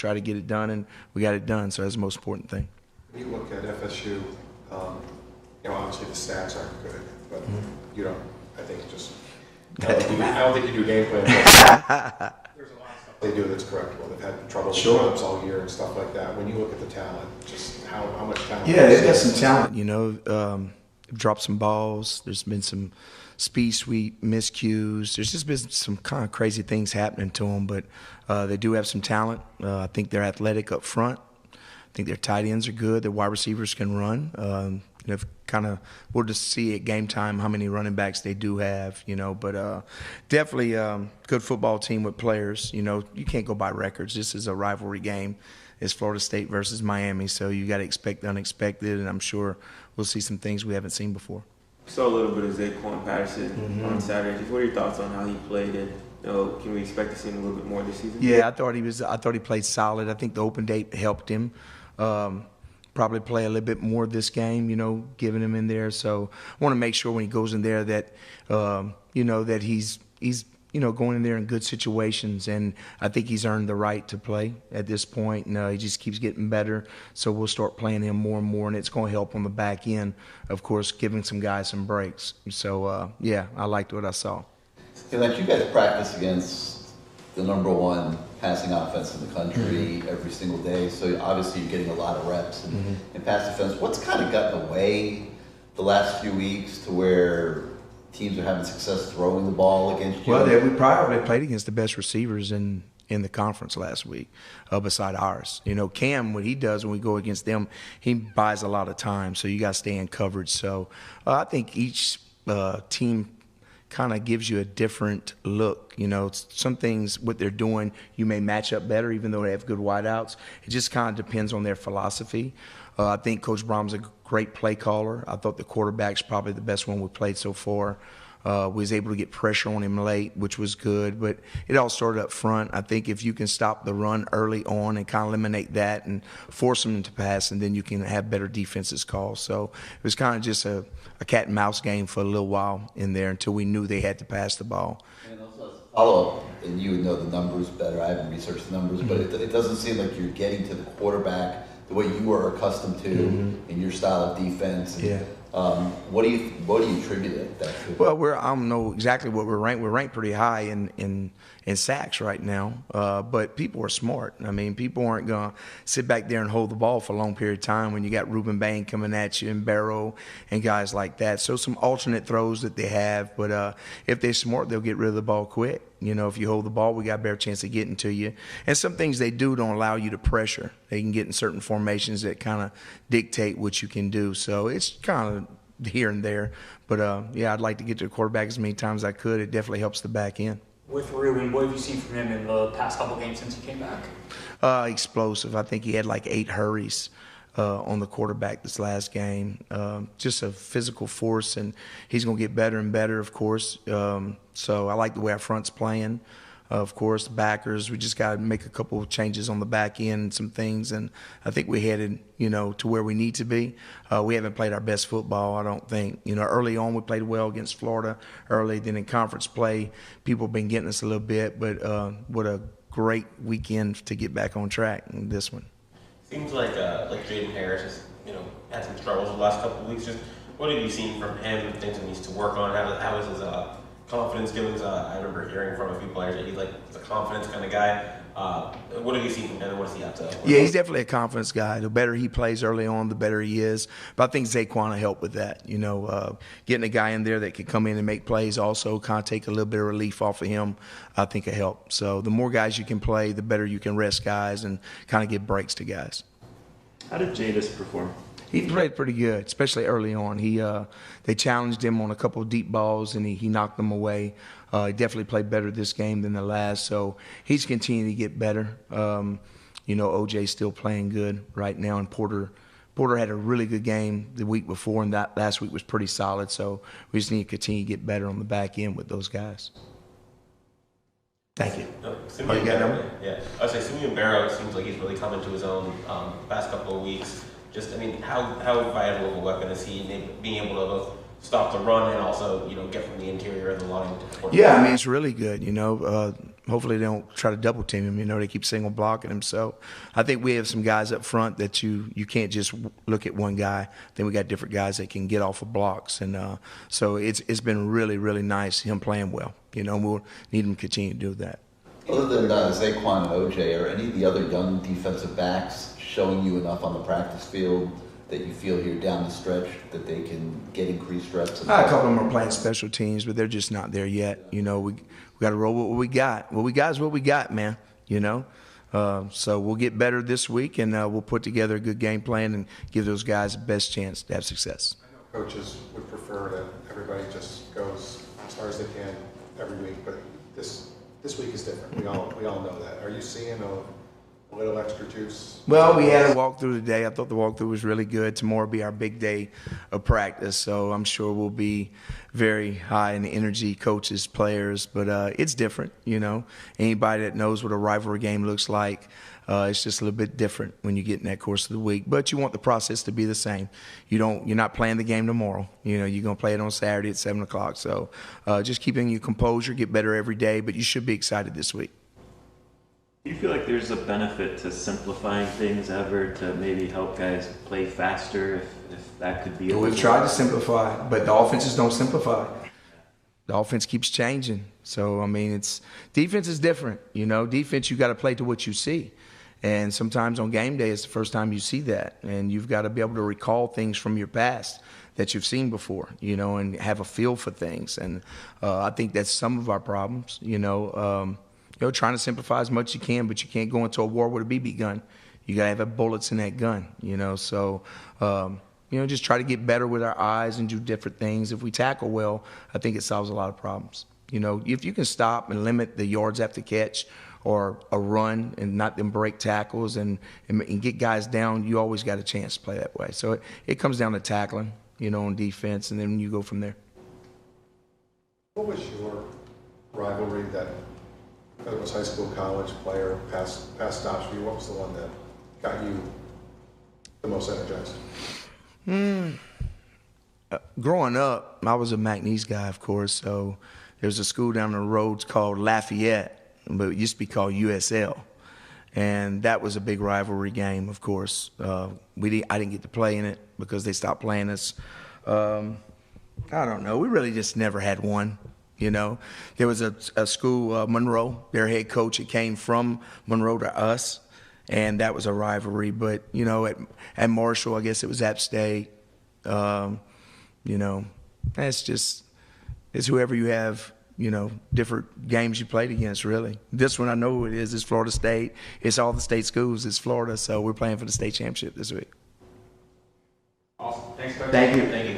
try to get it done, and we got it done. So that's the most important thing. When you look at FSU, obviously the stats aren't good, but I think just I don't think you do game plan. There's a lot of stuff they do that's correctable. They've had trouble with jobs all year and stuff like that. When you look at the talent, just how much talent? Yeah, they've got some talent. Dropped some balls. There's been some speed sweep miscues. There's just been some kind of crazy things happening to them, but they do have some talent. I think they're athletic up front. I think their tight ends are good. Their wide receivers can run. We'll just see at game time how many running backs they do have, but definitely good football team with players. You can't go by records. This is a rivalry game. It's Florida State versus Miami, so you got to expect the unexpected, and I'm sure we'll see some things we haven't seen before. Saw a little bit of Zaquan Patterson on Saturday. Just what are your thoughts on how he played, and can we expect to see him a little bit more this season? Yeah, I thought he played solid. I think the open date helped him. Probably play a little bit more this game, giving him in there. So I want to make sure when he goes in there that, that he's going in there in good situations. And I think he's earned the right to play at this point. And he just keeps getting better. So we'll start playing him more and more, and it's going to help on the back end, of course, giving some guys some breaks. So, I liked what I saw. You guys practice against the #1 passing offense in the country every single day, so obviously you're getting a lot of reps in pass defense. What's kind of gotten away the last few weeks to where teams are having success throwing the ball against you? Well, we probably played against the best receivers in the conference last week, beside ours. Cam, what he does when we go against them, he buys a lot of time, so you got to stay in coverage. So I think each team kind of gives you a different look. Some things, what they're doing, you may match up better even though they have good wideouts. It just kind of depends on their philosophy. I think Coach Brom's a great play caller. I thought the quarterback's probably the best one we played so far. Was able to get pressure on him late, which was good, but it all started up front. I think if you can stop the run early on and kind of eliminate that and force them to pass, and then you can have better defenses called. So it was kind of just a cat and mouse game for a little while in there until we knew they had to pass the ball. And also, as a follow-up, and you would know the numbers better. I haven't researched the numbers, but it doesn't seem like you're getting to the quarterback the way you were accustomed to in your style of defense. And, what do you attribute that to? Well, I don't know exactly what we're ranked. We're ranked pretty high in sacks right now, but people are smart. I mean, people aren't going to sit back there and hold the ball for a long period of time when you got Ruben Bain coming at you and Barrow and guys like that. So some alternate throws that they have, but if they're smart, they'll get rid of the ball quick. If you hold the ball, we got a better chance of getting to you. And some things they do don't allow you to pressure. They can get in certain formations that kind of dictate what you can do. So it's kind of here and there. But, I'd like to get to the quarterback as many times as I could. It definitely helps the back end. With Ruben, what have you seen from him in the past couple games since he came back? Explosive. I think he had like 8 hurries on the quarterback this last game. Just a physical force, and he's going to get better and better, of course. So I like the way our front's playing. Of course, the backers, we just got to make a couple of changes on the back end and some things, and I think we're headed, to where we need to be. We haven't played our best football, I don't think. Early on we played well against Florida early, then in conference play, people have been getting us a little bit, but what a great weekend to get back on track in this one. Seems like Jaden Harris has, had some struggles the last couple of weeks. Just what have you seen from him? Things he needs to work on. How is his confidence feelings? I remember hearing from a few players that he's a confidence kind of guy. What have you seen from him? What does he have to? Yeah, he's definitely a confidence guy. The better he plays early on, the better he is. But I think Zaquan will help with that. Getting a guy in there that can come in and make plays also kind of take a little bit of relief off of him, I think will help. So the more guys you can play, the better you can rest guys and kind of give breaks to guys. How did Jadis perform? He played pretty good, especially early on. They challenged him on a couple of deep balls, and he knocked them away. He definitely played better this game than the last, so he's continuing to get better. OJ's still playing good right now, and Porter had a really good game the week before, and that last week was pretty solid, so we just need to continue to get better on the back end with those guys. Thank you. Yeah. I would say Simeon Barrow seems like he's really come into his own past couple of weeks. Just, how vital of a weapon is he in being able to both stop the run and also, get from the interior of the line? Yeah, it's really good. hopefully they don't try to double team him. You know, they keep single blocking him. So I think we have some guys up front that you can't just look at one guy. Then we got different guys that can get off of blocks, and so it's been really, really nice him playing well. You know, we'll need him to continue to do that. Other than Zaquan and OJ, are any of the other young defensive backs showing you enough on the practice field that you feel here down the stretch that they can get increased reps? A couple of them are playing special teams, but they're just not there yet. You know, we got to roll with what we got. What we got is what we got, man. You know, so we'll get better this week, and we'll put together a good game plan and give those guys the best chance to have success. I know coaches would prefer that everybody just goes as far as they can every week, but this week is different. We all know that. Are you seeing a little extra juice? Well, we had a walkthrough today. I thought the walkthrough was really good. Tomorrow will be our big day of practice, so I'm sure we'll be very high in energy, coaches, players, but it's different, you know. Anybody that knows what a rivalry game looks like, it's just a little bit different when you get in that course of the week. But you want the process to be the same. You're not playing the game tomorrow. You know, you're going to play it on Saturday at 7 o'clock. So just keeping your composure, get better every day, but you should be excited this week. Do you feel like there's a benefit to simplifying things ever to maybe help guys play faster if that could be? We've tried to simplify, but the offenses don't simplify. The offense keeps changing. So, I mean, defense is different. You know, defense, you got to play to what you see. And sometimes on game day, it's the first time you see that. And you've got to be able to recall things from your past that you've seen before, you know, and have a feel for things. And I think that's some of our problems, you know, trying to simplify as much as you can, but you can't go into a war with a BB gun. You got to have bullets in that gun, you know. So, just try to get better with our eyes and do different things. If we tackle well, I think it solves a lot of problems. You know, if you can stop and limit the yards after catch or a run and not them break tackles and get guys down, you always got a chance to play that way. So it comes down to tackling, you know, on defense, and then you go from there. What was your rivalry that, whether it was high school, college, player, past stops for you, what was the one that got you the most energized? Growing up, I was a McNeese guy, of course, so there's a school down the road called Lafayette, but it used to be called USL. And that was a big rivalry game, of course. I didn't get to play in it because they stopped playing us. I don't know. We really just never had one, you know. There was a school, Monroe, their head coach, it came from Monroe to us, and that was a rivalry. But, you know, at Marshall, I guess it was App State. You know, it's whoever you have, you know, different games you played against, really. This one I know who it is. It's Florida State. It's all the state schools. It's Florida, so we're playing for the state championship this week. Awesome. Thanks, Coach. Thank you. Thank you.